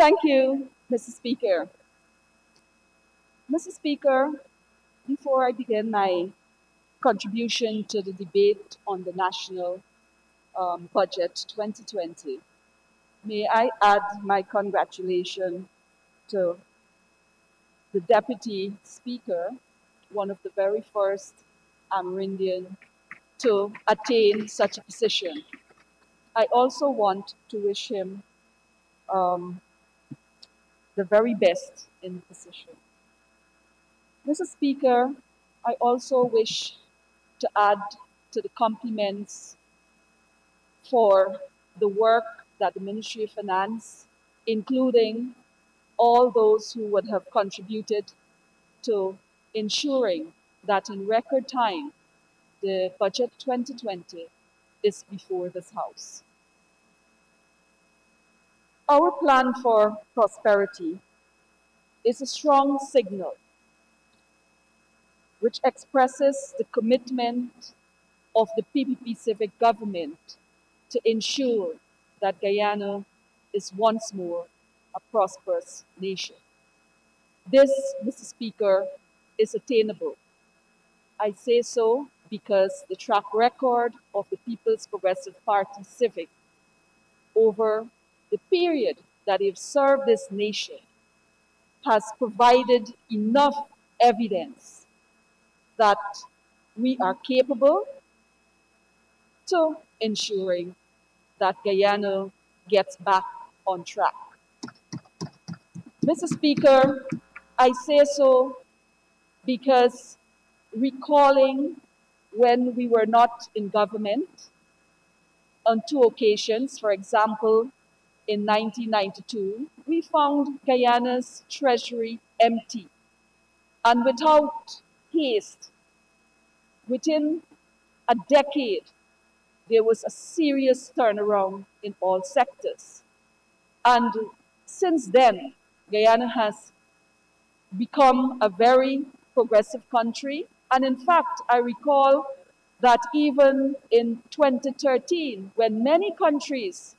Thank you, Mr. Speaker. Mr. Speaker, before I begin my contribution to the debate on the National Budget 2020, may I add my congratulations to the Deputy Speaker, one of the very first Amerindian to attain such a position. I also want to wish him the very best in the position. Mr. Speaker, I also wish to add to the compliments for the work that the Ministry of Finance, including all those who would have contributed to ensuring that in record time, the Budget 2020 is before this House. Our plan for prosperity is a strong signal which expresses the commitment of the PPP civic government to ensure that Guyana is once more a prosperous nation. This, Mr. Speaker, is attainable. I say so because the track record of the People's Progressive Party Civic over the period that they've served this nation has provided enough evidence that we are capable to ensuring that Guyana gets back on track. Mr. Speaker, I say so because recalling when we were not in government on two occasions, for example, in 1992, we found Guyana's treasury empty. And without haste, within a decade, there was a serious turnaround in all sectors. And since then, Guyana has become a very progressive country. And in fact, I recall that even in 2013, when many countries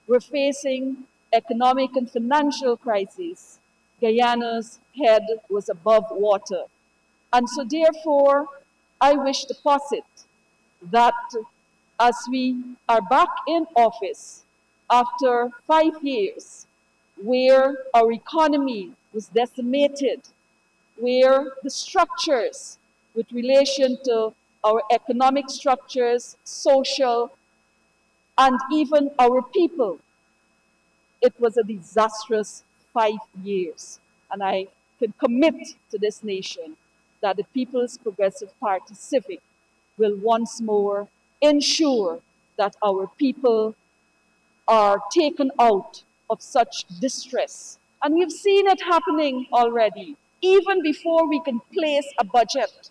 were facing economic and financial crises, Guyana's head was above water. And so therefore, I wish to posit that as we are back in office after 5 years, where our economy was decimated, where the structures with relation to our economic structures, social, and even our people, it was a disastrous 5 years. And I can commit to this nation that the People's Progressive Party Civic will once more ensure that our people are taken out of such distress. And we've seen it happening already. Even before we can place a budget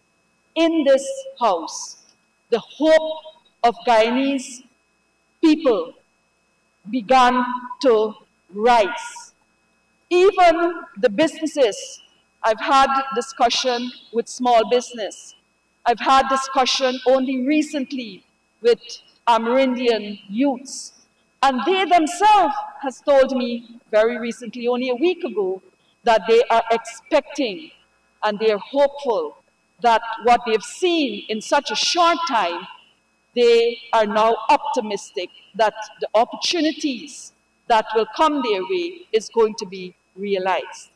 in this House, the hope of Guyanese people began to rise. Even the businesses, I've had discussion with small business. I've had discussion only recently with Amerindian youths. And they themselves has told me very recently, only a week ago, that they are expecting and they are hopeful that what they've seen in such a short time, they are now optimistic that the opportunities that will come their way is going to be realized.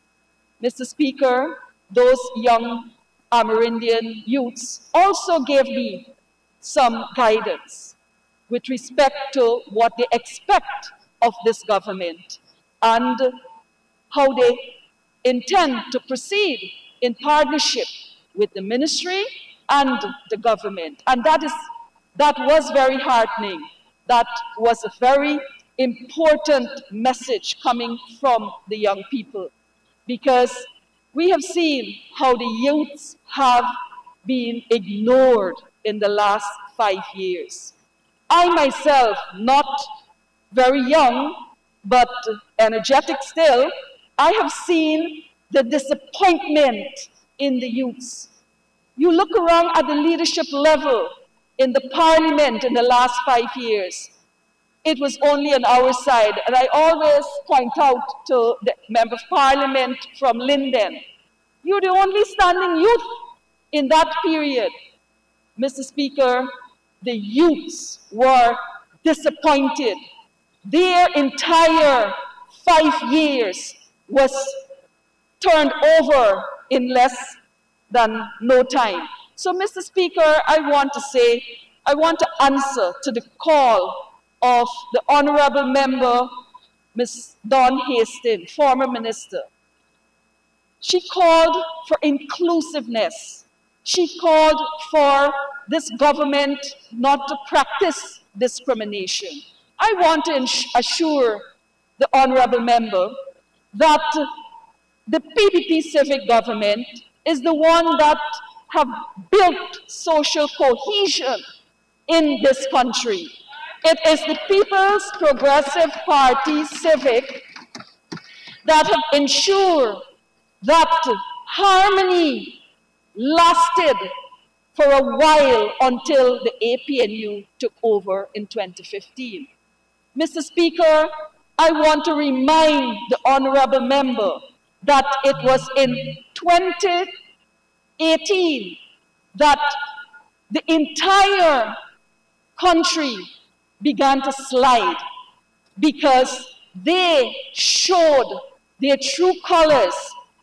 Mr. Speaker, those young Amerindian youths also gave me some guidance with respect to what they expect of this government and how they intend to proceed in partnership with the ministry and the government. And that was very heartening. That was a very important message coming from the young people, because we have seen how the youths have been ignored in the last 5 years. I myself, not very young, but energetic still, I have seen the disappointment in the youths. You look around at the leadership level in the parliament in the last 5 years, it was only on our side. And I always point out to the Member of Parliament from Linden, you're the only standing youth in that period. Mr. Speaker, the youths were disappointed. Their entire 5 years was turned over in less than no time. So, Mr. Speaker, I want to answer to the call of the Honorable Member, Ms. Dawn Hastings, former Minister. She called for inclusiveness. She called for this government not to practice discrimination. I want to assure the Honorable Member that the PPP civic government is the one that have built social cohesion in this country. It is the People's Progressive Party civic that have ensured that harmony lasted for a while until the APNU took over in 2015. Mr. Speaker, I want to remind the Honorable Member that it was in 2018 that the entire country began to slide because they showed their true colors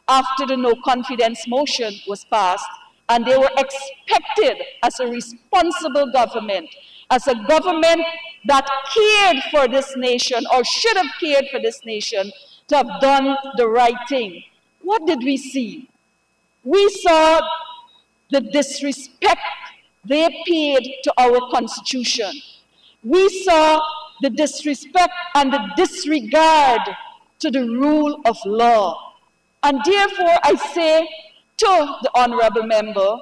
after the no confidence motion was passed, and they were expected as a responsible government, as a government that cared for this nation or should have cared for this nation, to have done the right thing. What did we see? We saw the disrespect they paid to our Constitution. We saw the disrespect and the disregard to the rule of law. And therefore, I say to the Honorable Member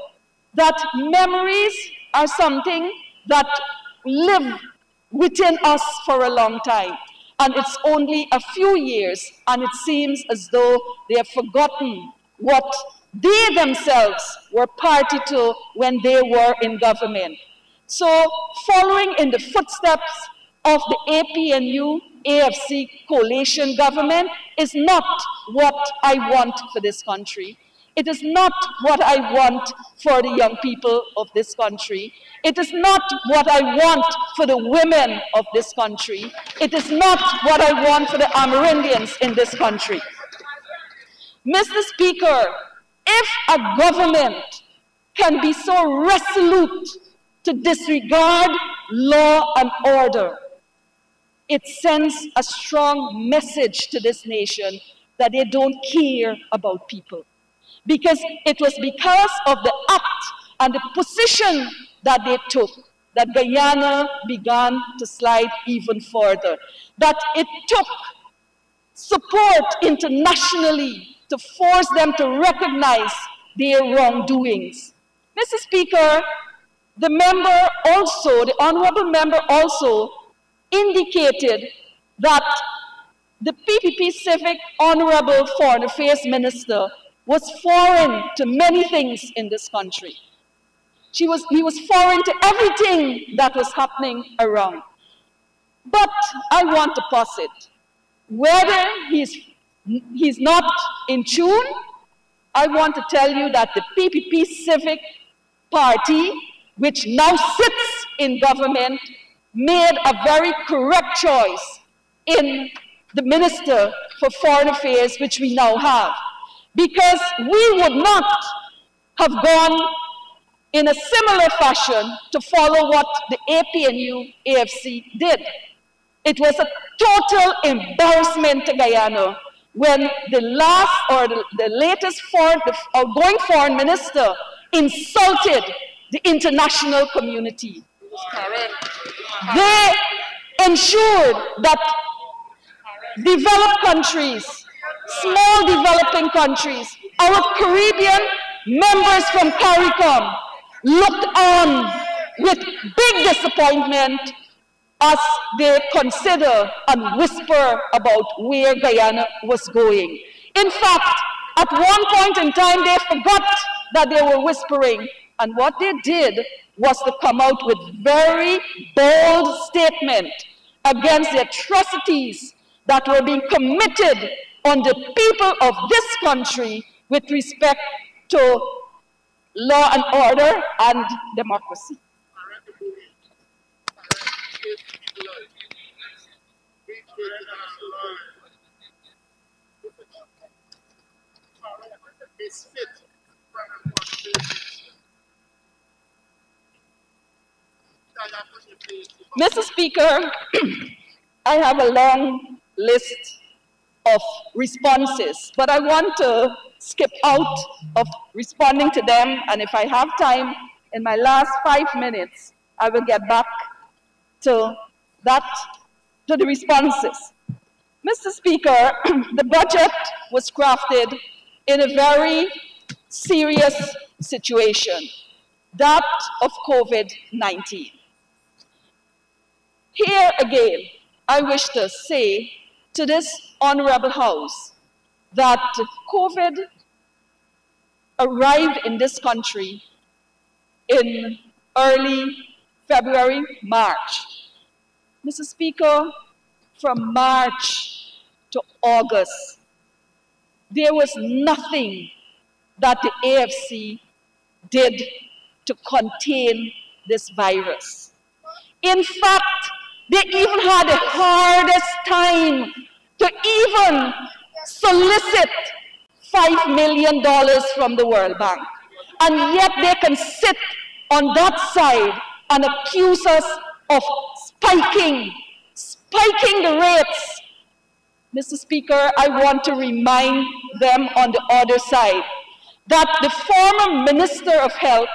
that memories are something that live within us for a long time. And it's only a few years, and it seems as though they have forgotten what they themselves were party to when they were in government. So, following in the footsteps of the APNU AFC coalition government is not what I want for this country. It is not what I want for the young people of this country. It is not what I want for the women of this country. It is not what I want for the Amerindians in this country. Mr. Speaker, if a government can be so resolute to disregard law and order, it sends a strong message to this nation that they don't care about people. Because it was because of the act and the position that they took that Guyana began to slide even further. That it took support internationally to force them to recognize their wrongdoings. Mr. Speaker, the Honorable Member also indicated that the PPP Civic Honorable Foreign Affairs Minister was foreign to many things in this country. He was foreign to everything that was happening around. But I want to posit, whether he's not in tune, I want to tell you that the PPP Civic Party, which now sits in government, made a very correct choice in the Minister for Foreign Affairs, which we now have. Because we would not have gone in a similar fashion to follow what the APNU AFC did. It was a total embarrassment to Guyana when the latest outgoing foreign minister insulted the international community. They ensured that developed countries, small developing countries, our Caribbean members from CARICOM looked on with big disappointment as they consider and whisper about where Guyana was going. In fact, at one point in time, they forgot that they were whispering, and what they did was to come out with very bold statement against the atrocities that were being committed on the people of this country with respect to law and order and democracy. Mr. Speaker, I have a long list of responses, but I want to skip out of responding to them, and if I have time in my last 5 minutes, I will get back to the responses. Mr. Speaker, the budget was crafted in a very serious situation, that of COVID-19. Here again, I wish to say to this honorable House that COVID arrived in this country in early February, March. Mr. Speaker, from March to August, there was nothing that the AFC did to contain this virus. In fact, they even had the hardest time to even solicit $5 million from the World Bank. And yet they can sit on that side and accuse us of spiking the rates. Mr. Speaker, I want to remind them on the other side that the former Minister of Health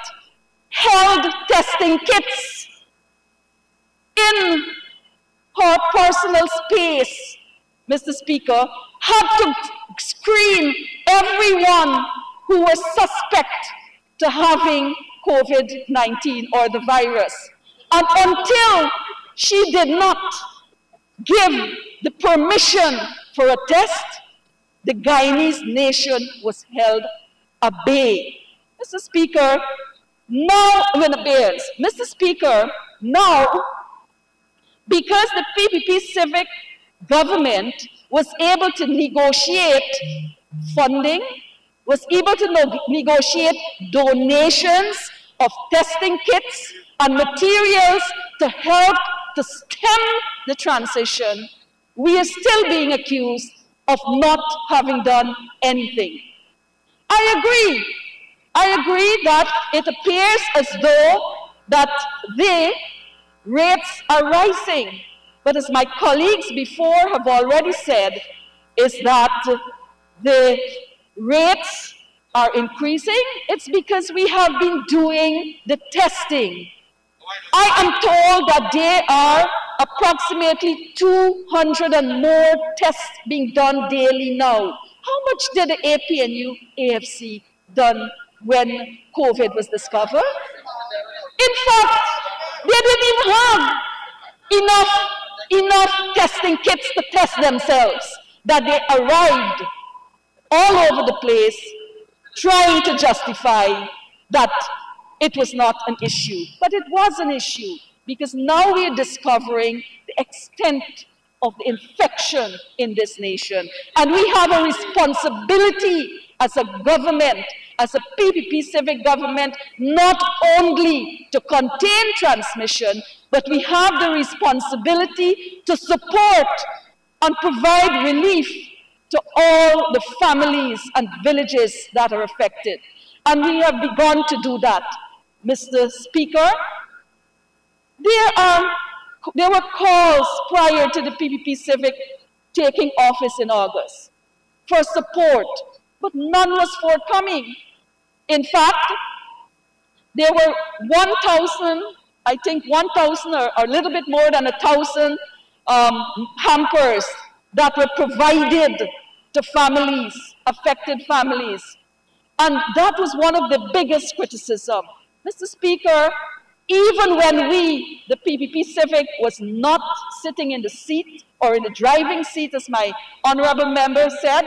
held testing kits in her personal space, Mr. Speaker, had to screen everyone who was suspect to having COVID-19 or the virus. And until she did not give the permission for a test, the Guyanese nation was held at bay. Mr. Speaker, now, Mr. Speaker, now, because the PPP civic government was able to negotiate funding, was able to negotiate donations of testing kits and materials to help to stem the transition, we are still being accused of not having done anything. I agree that it appears as though that the rates are rising. But as my colleagues before have already said, is that the rates are increasing. It's because we have been doing the testing. I am told that there are approximately 200 and more tests being done daily now. How much did the APNU AFC done when COVID was discovered? In fact, they didn't even have enough testing kits to test themselves, that they arrived all over the place trying to justify that it was not an issue. But it was an issue, because now we are discovering the extent of the infection in this nation. And we have a responsibility as a government, as a PPP civic government, not only to contain transmission, but we have the responsibility to support and provide relief to all the families and villages that are affected. And we have begun to do that. Mr. Speaker, there were calls prior to the PPP civic taking office in August for support, but none was forthcoming. In fact, there were 1,000, I think 1,000 or a little bit more than 1,000 hampers that were provided to families, affected families. And that was one of the biggest criticisms. Mr. Speaker, even when we, the PPP civic, was not sitting in the seat or in the driving seat, as my honorable member said,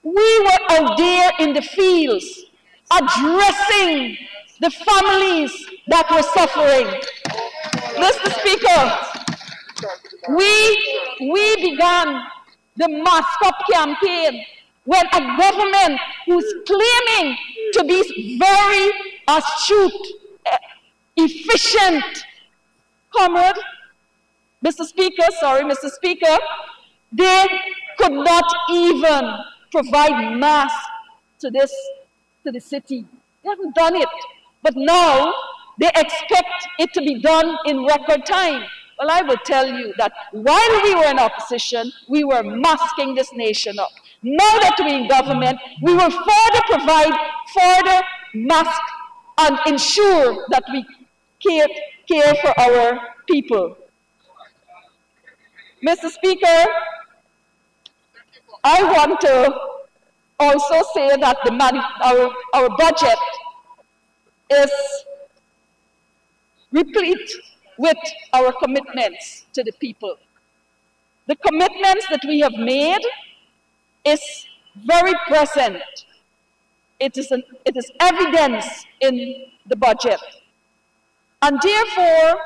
we were out there in the fields addressing the families that were suffering. Mr. Speaker, We began the mask up campaign when a government who's claiming to be very astute, efficient, comrade, Mr. Speaker, they could not even provide masks to the city. They haven't done it. But now they expect it to be done in record time. Well, I will tell you that while we were in opposition, we were masking this nation up. Now that we're in government, we will further provide further mask and ensure that we care for our people. Mr. Speaker, I want to also say that our budget is replete with our commitments to the people. The commitments that we have made is very present. It is evidence in the budget. And therefore,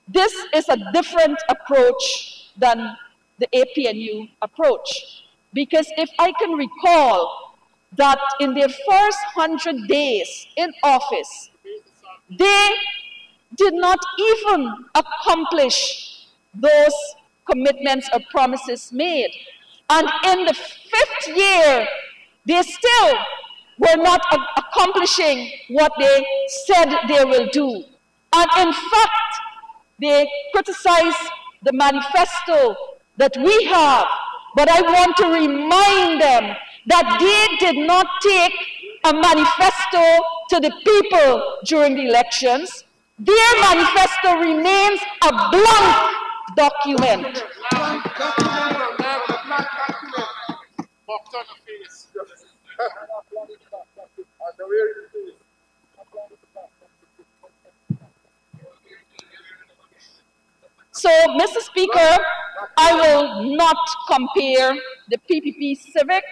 this is a different approach than the APNU approach. Because if I can recall that in their first 100 days in office, they did not even accomplish those commitments or promises made. And in the 5th year, they still were not accomplishing what they said they will do. And in fact, they criticize the manifesto that we have. But I want to remind them that they did not take a manifesto to the people during the elections. Their manifesto remains a blank document. So, Mr. Speaker, I will not compare the PPP Civic,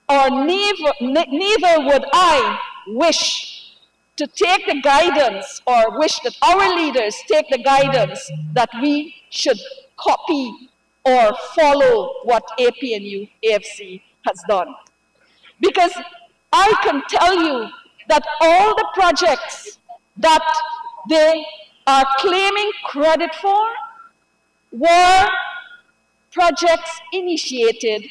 or neither would I wish to take the guidance, or wish that our leaders take the guidance that we should copy or follow what APNU AFC has done. Because I can tell you that all the projects that they are claiming credit for were projects initiated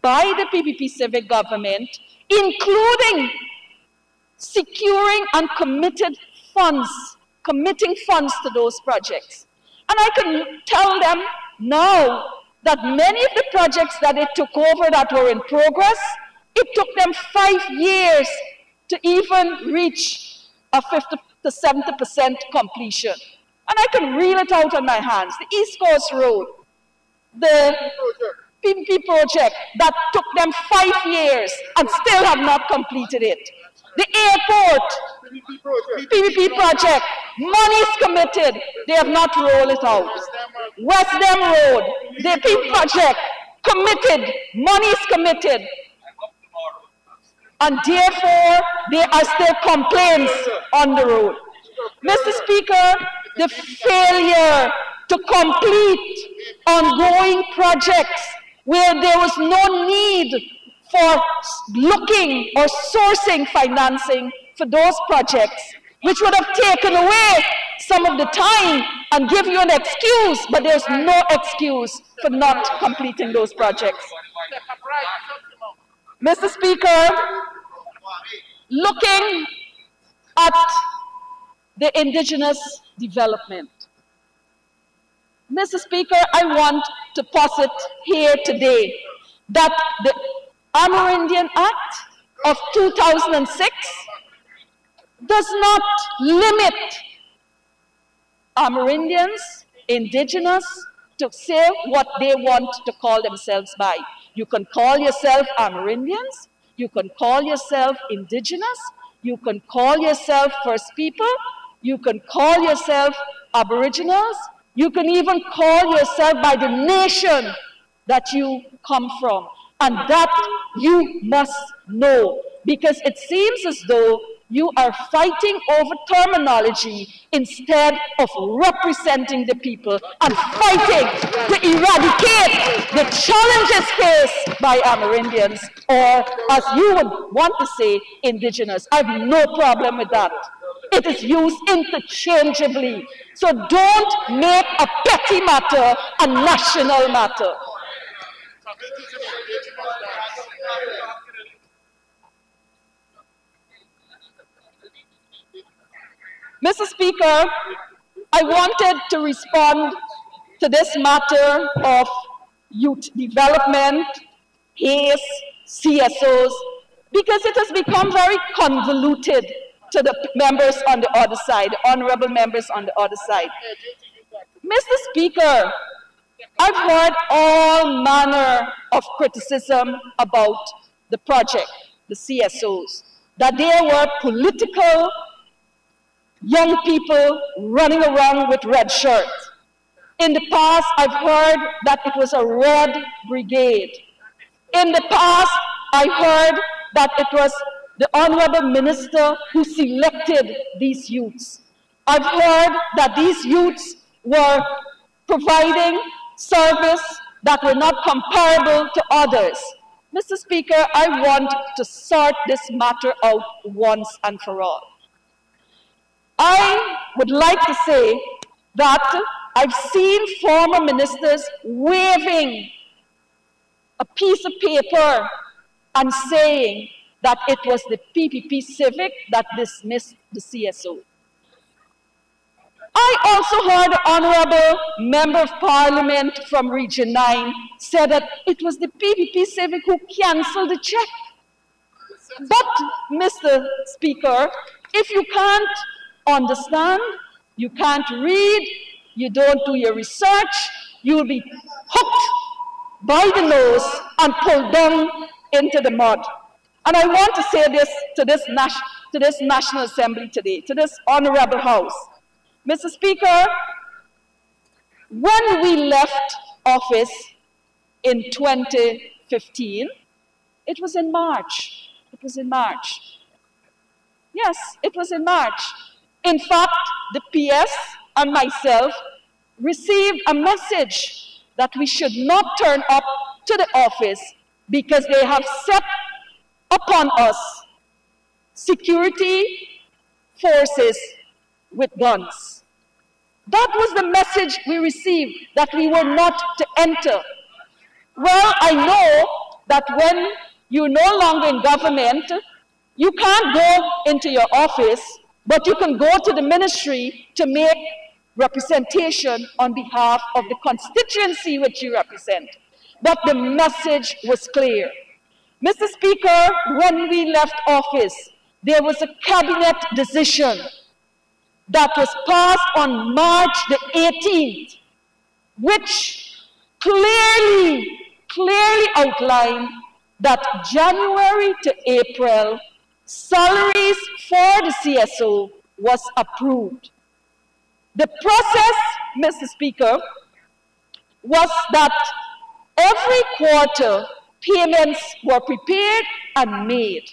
by the PPP Civic government, including securing and committing funds to those projects. And I can tell them now that many of the projects that they took over that were in progress, it took them 5 years to even reach a 50 to 70% completion. And I can reel it out on my hands. The East Coast Road, the PPP project that took them 5 years and still have not completed it. The airport, PPP project, money is committed, they have not rolled it out. West Dam Road, the PPP project, committed, money is committed. And therefore, there are still complaints on the road. Mr. Speaker, the failure to complete ongoing projects where there was no need for looking or sourcing financing for those projects, which would have taken away some of the time and give you an excuse, but there's no excuse for not completing those projects. Mr. Speaker, looking at the indigenous development. Mr. Speaker, I want to posit here today that the Amerindian Act of 2006 does not limit Amerindians, indigenous, to say what they want to call themselves by. You can call yourself Amerindians, you can call yourself indigenous, you can call yourself First People, you can call yourself Aboriginals, you can even call yourself by the nation that you come from. And that you must know, because it seems as though You are fighting over terminology instead of representing the people and fighting to eradicate the challenges faced by Amerindians, or as you would want to say, indigenous. I have no problem with that. It is used interchangeably. So don't make a petty matter a national matter. Mr. Speaker, I wanted to respond to this matter of youth development, HACE, CSOs, because it has become very convoluted to the members on the other side, the honorable members on the other side. Mr. Speaker, I've heard all manner of criticism about the project, the CSOs, that there were political young people running around with red shirts. In the past, I've heard that it was a red brigade. In the past, I heard that it was the honorable minister who selected these youths. I've heard that these youths were providing service that were not comparable to others. Mr. Speaker, I want to sort this matter out once and for all. I would like to say that I've seen former ministers waving a piece of paper and saying that it was the PPP Civic that dismissed the CSO. I also heard the Honorable Member of Parliament from Region 9 say that it was the PPP Civic who cancelled the check. But, Mr. Speaker, if you can't understand, you can't read, you don't do your research, you'll be hooked by the nose and pulled down into the mud. And I want to say this to this National Assembly today, to this Honorable House. Mr. Speaker, when we left office in 2015, it was in March. It was in March. Yes, it was in March. In fact, the PS and myself received a message that we should not turn up to the office because they have set upon us security forces with guns. That was the message we received, that we were not to enter. Well, I know that when you're no longer in government, you can't go into your office, but you can go to the ministry to make representation on behalf of the constituency which you represent. But the message was clear. Mr. Speaker, when we left office, there was a cabinet decision that was passed on March the 18th, which clearly outlined that January to April, salaries for the CSO was approved. The process, Mr. Speaker, was that every quarter payments were prepared and made.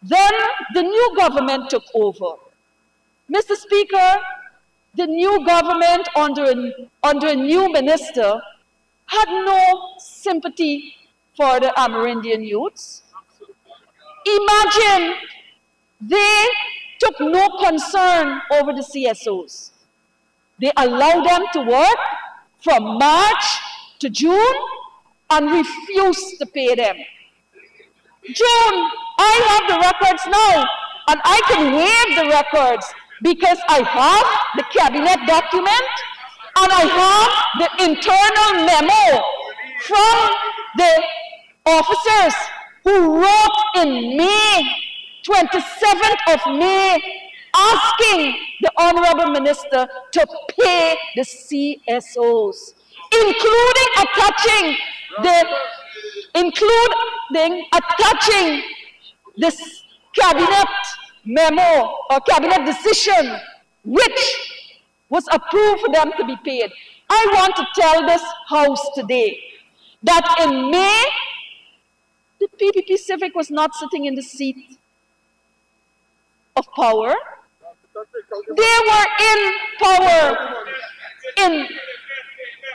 Then the new government took over. Mr. Speaker, the new government under a new minister had no sympathy for the Amerindian youths. Imagine, they took no concern over the CSOs. They allowed them to work from March to June and refused to pay them. June, I have the records now, and I can waive the records because I have the cabinet document and I have the internal memo from the officers who wrote in May, 27th of May, asking the Honorable Minister to pay the CSOs, including attaching this cabinet memo or cabinet decision, which was approved for them to be paid. I want to tell this House today that in May, the PPP Civic was not sitting in the seat. of power. They were in power in,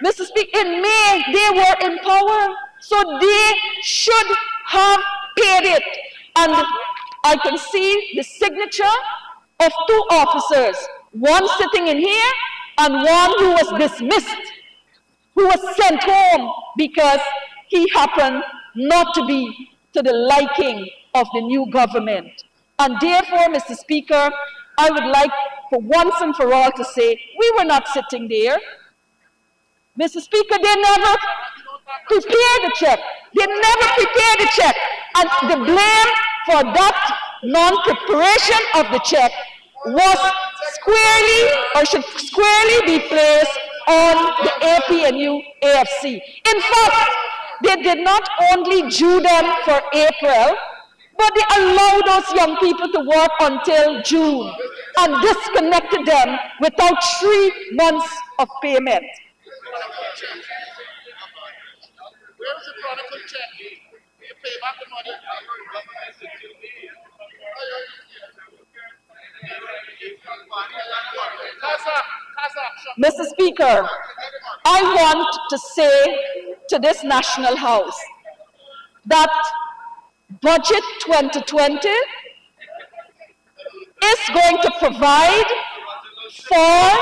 Mr. Speaker, in May, they were in power. So they should have paid it. And I can see the signature of 2 officers, one sitting in here and one who was dismissed, who was sent home because he happened not to be to the liking of the new government. And therefore, Mr. Speaker, I would like for once and for all to say, we were not sitting there. Mr. Speaker, they never prepared the check. They never prepared the check. And the blame for that non-preparation of the check was squarely, or should squarely be placed on the APNU AFC. In fact, they did not only due them for April, but they allowed those young people to work until June and disconnected them without 3 months of payment. Where's the chronicle check? You pay back the money. Mr. Speaker, I want to say to this National House that Budget 2020 is going to provide for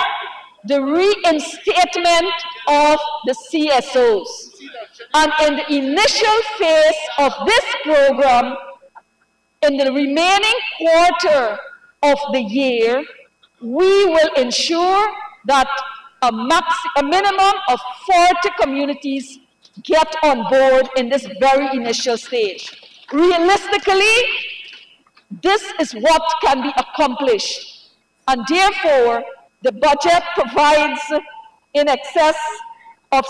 the reinstatement of the CSOs. And in the initial phase of this program, in the remaining quarter of the year, we will ensure that a minimum of 40 communities get on board in this very initial stage. Realistically, this is what can be accomplished. And therefore, the budget provides in excess of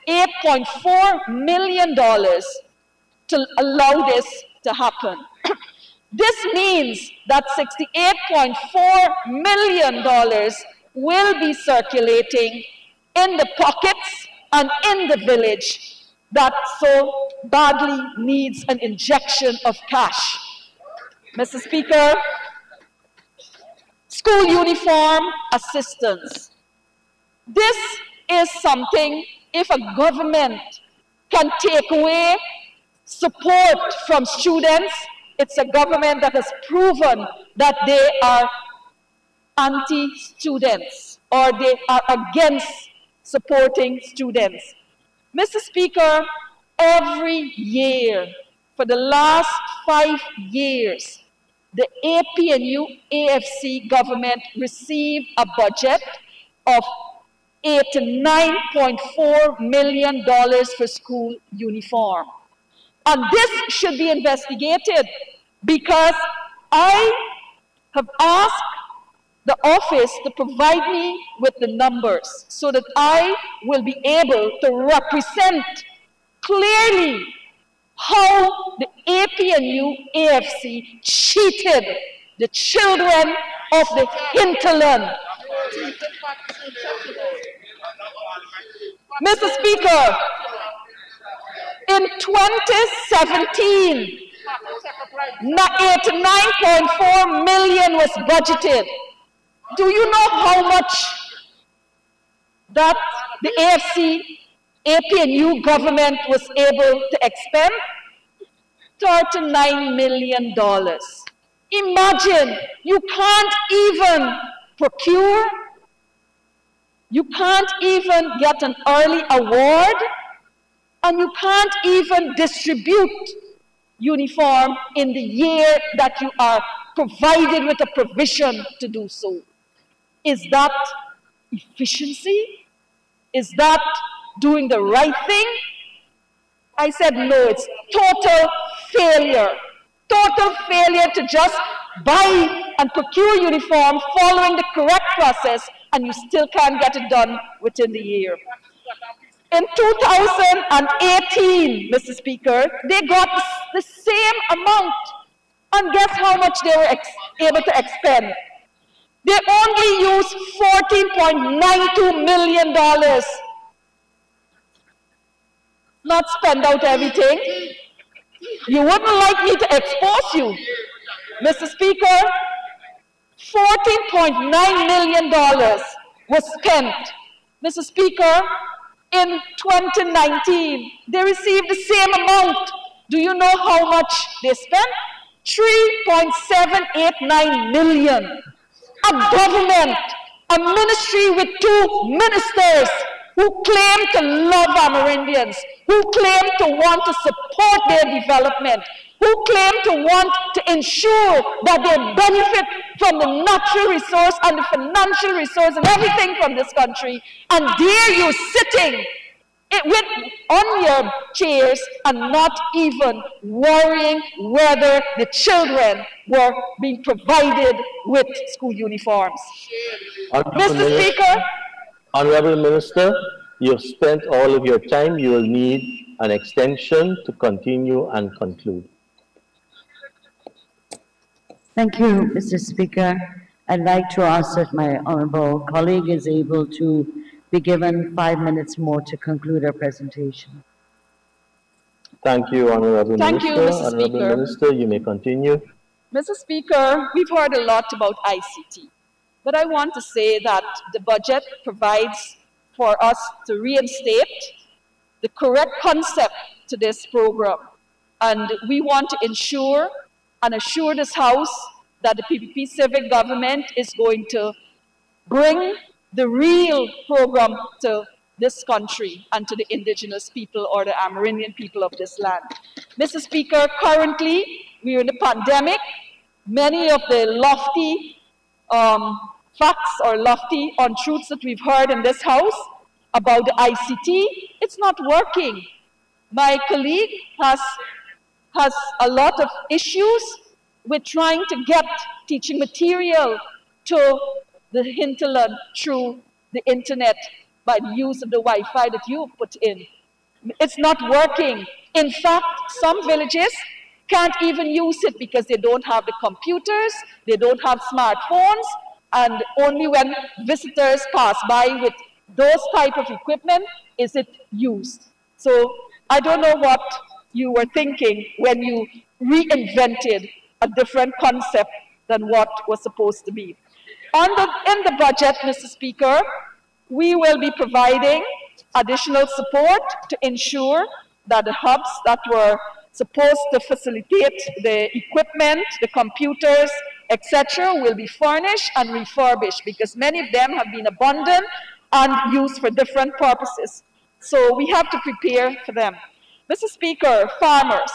$68.4 million to allow this to happen. This means that $68.4 million will be circulating in the pockets and in the village that so badly needs an injection of cash. Mr. Speaker, school uniform assistance. This is something, if a government can take away support from students, it's a government that has proven that they are anti-students or they are against supporting students. Mr. Speaker, every year for the last 5 years, the APNU AFC government received a budget of $89.4 million for school uniform. And this should be investigated because I have asked the office to provide me with the numbers so that I will be able to represent clearly how the APNU AFC cheated the children of the hinterland. Mr. Speaker, in 2017, $89.4 million was budgeted. Do you know how much that the APNU government was able to expend? $39 million. Imagine, you can't even procure, you can't even get an early award, and you can't even distribute uniform in the year that you are provided with a provision to do so. Is that efficiency? Is that doing the right thing? I said no, it's total failure. Total failure to just buy and procure uniform following the correct process, and you still can't get it done within the year. In 2018, Mr. Speaker, they got the same amount. And guess how much they were able to expend? They only used $14.92 million. Not spend out everything. You wouldn't like me to expose you. Mr. Speaker, $14.9 million was spent. Mr. Speaker, in 2019, they received the same amount. Do you know how much they spent? $3.789 million. A government, a ministry with two ministers who claim to love Amerindians, who claim to want to support their development, who claim to want to ensure that they benefit from the natural resource and the financial resource and everything from this country, and there you're sitting on your chairs and not even worrying whether the children were being provided with school uniforms. Mr. Speaker. Honorable Minister, you've spent all of your time. You will need an extension to continue and conclude. Thank you, Mr. Speaker. I'd like to ask that my honorable colleague is able to be given 5 minutes more to conclude our presentation. Thank you, Honorable Minister. Thank you, Mr. Honorable Speaker. Minister, you may continue. Mr. Speaker, we've heard a lot about ICT, but I want to say that the budget provides for us to reinstate the correct concept to this program. And we want to ensure and assure this House that the PPP civic government is going to bring the real program to this country and to the indigenous people or the Amerindian people of this land. Mr. Speaker, currently we are in a pandemic. Many of the lofty facts or lofty untruths that we've heard in this House about the ICT, it's not working. My colleague has a lot of issues with trying to get teaching material to the hinterland through the internet by the use of the Wi-Fi that you put in. It's not working. In fact, some villages can't even use it because they don't have the computers, they don't have smartphones, and only when visitors pass by with those type of equipment is it used. So I don't know what you were thinking when you reinvented a different concept than what was supposed to be. In the budget, Mr. Speaker, we will be providing additional support to ensure that the hubs that were supposed to facilitate the equipment, the computers, etc., will be furnished and refurbished because many of them have been abandoned and used for different purposes. So we have to prepare for them. Mr. Speaker, farmers,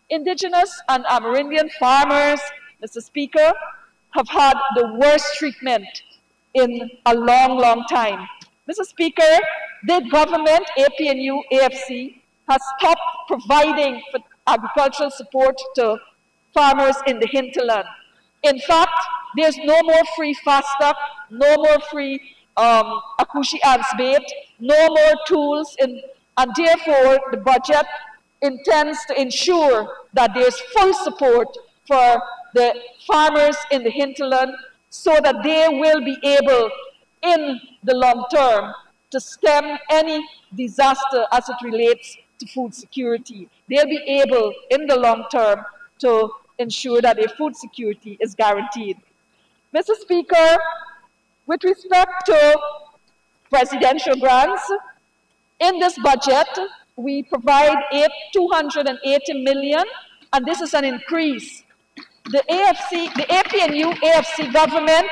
indigenous and Amerindian farmers, Mr. Speaker, have had the worst treatment in a long, long time. Mr. Speaker, the government, APNU, AFC, has stopped providing for agricultural support to farmers in the hinterland. In fact, there's no more free FASTAC, no more free Akushi Ants Bait, no more tools, and therefore the budget intends to ensure that there's full support for the farmers in the hinterland so that they will be able, in the long term, to stem any disaster as it relates to food security. They'll be able, in the long term, to ensure that their food security is guaranteed. Mr. Speaker, with respect to presidential grants, in this budget, we provide $280 million, and this is an increase. The APNU AFC government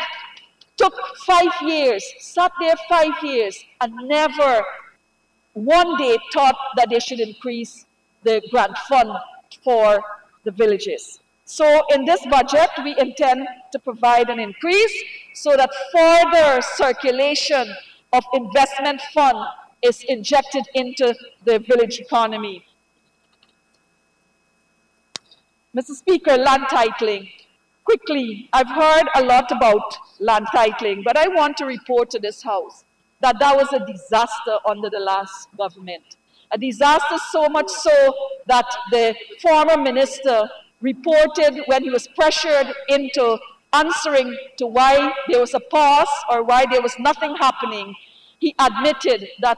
took 5 years, sat there 5 years, and never one day thought that they should increase the grant fund for the villages. So in this budget, we intend to provide an increase so that further circulation of investment fund is injected into the village economy. Mr. Speaker, land titling. Quickly, I've heard a lot about land titling, but I want to report to this House that that was a disaster under the last government. A disaster so much so that the former minister reported when he was pressured into answering to why there was a pause or why there was nothing happening, he admitted that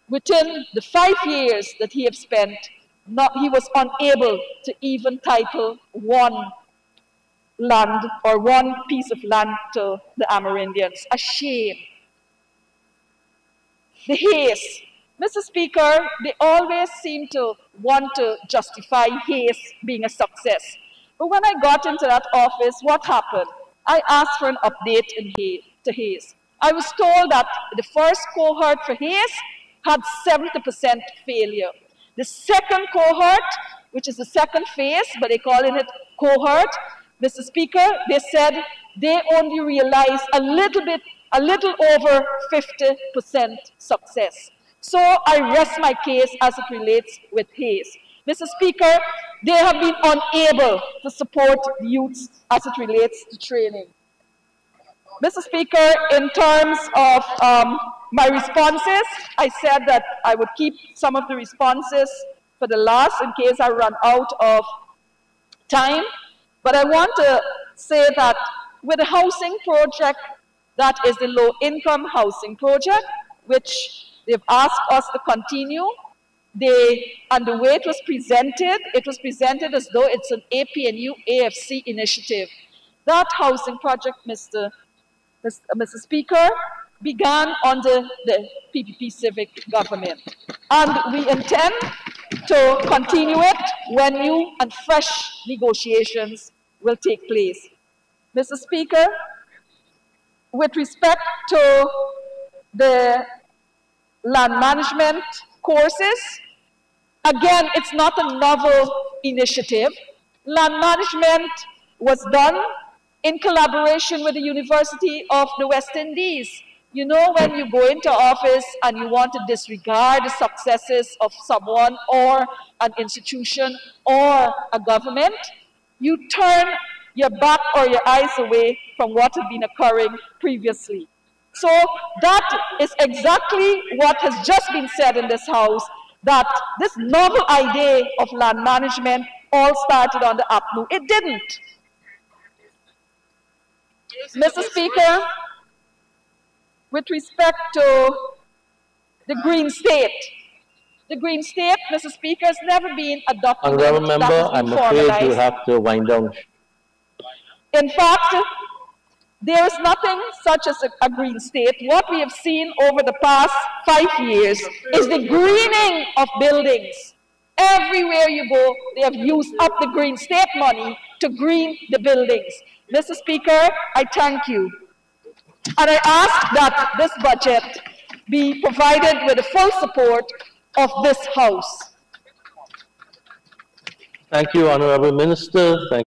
within the 5 years that he had spent, he was unable to even title one land or one piece of land to the Amerindians. A shame. The haze. Mr. Speaker, they always seem to want to justify haze being a success. But when I got into that office, what happened? I asked for an update to haze. I was told that the first cohort for haze had 70% failure. The second cohort, which is the second phase, but they're calling it cohort, Mr. Speaker, they said they only realized a little over 50% success. So I rest my case as it relates with haze. Mr. Speaker, they have been unable to support the youths as it relates to training. Mr. Speaker, in terms of my responses, I said that I would keep some of the responses for the last in case I run out of time. But I want to say that with the housing project, that is the low-income housing project, which they've asked us to continue. And the way it was presented as though it's an APNU AFC initiative. That housing project, Mr. Speaker, began under the PPP civic government. And we intend to continue it when new and fresh negotiations will take place. Mr. Speaker, with respect to the land management courses, again, it's not a novel initiative. Land management was done in collaboration with the University of the West Indies. You know, when you go into office and you want to disregard the successes of someone or an institution or a government, you turn your back or your eyes away from what had been occurring previously. So that is exactly what has just been said in this House, that this novel idea of land management all started on the APNU. It didn't. Mr. Speaker, with respect to the Green State, Mr. Speaker, has never been a document Honourable Member, that has been I'm afraid formalized. you have to wind down. In fact, there is nothing such as a green state. What we have seen over the past 5 years is the greening of buildings. Everywhere you go, they have used up the green state money to green the buildings. Mr. Speaker, I thank you. And I ask that this budget be provided with the full support of this House. Thank you, Honourable Minister. Thank